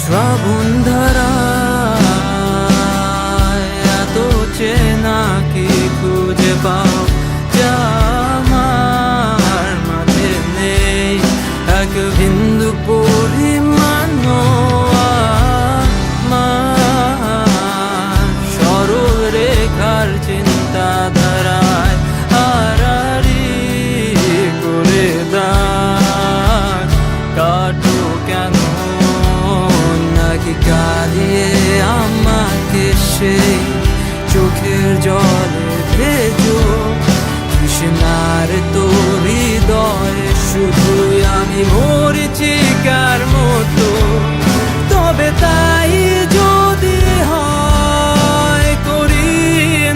শ্রাবণ ধারায় এত চেনা কি খুঁজে পাও যা আমার মাঝে নেই এক বিন্দু পরিমাণ সরল রেখার চিন্তাধারায় আড়াআড়ি করে দাগ কাটো কেন নাকি কাঁদিয়ে আমাকে সেই চোখের জলে ভেজো তৃষ্ণার তোর হৃদয়ে শুধুই আমি মরিচিকার মতো তবে তাই যদি হয় করি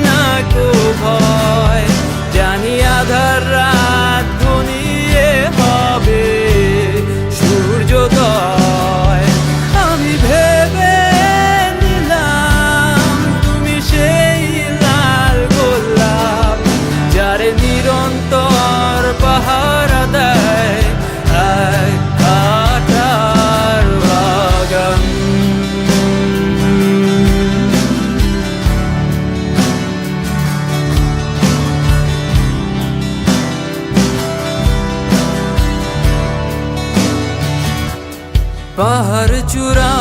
না কো ভয় জানি আধার রাত ঘনিয়ে হবে সূর্যোদয় আমি ভেবে নিলাম তুমি সেই লাল গোলাপ যারে নিরন্তর পাহারা দেয় এক কাঁটার বাগান। পাহাড় চূড়া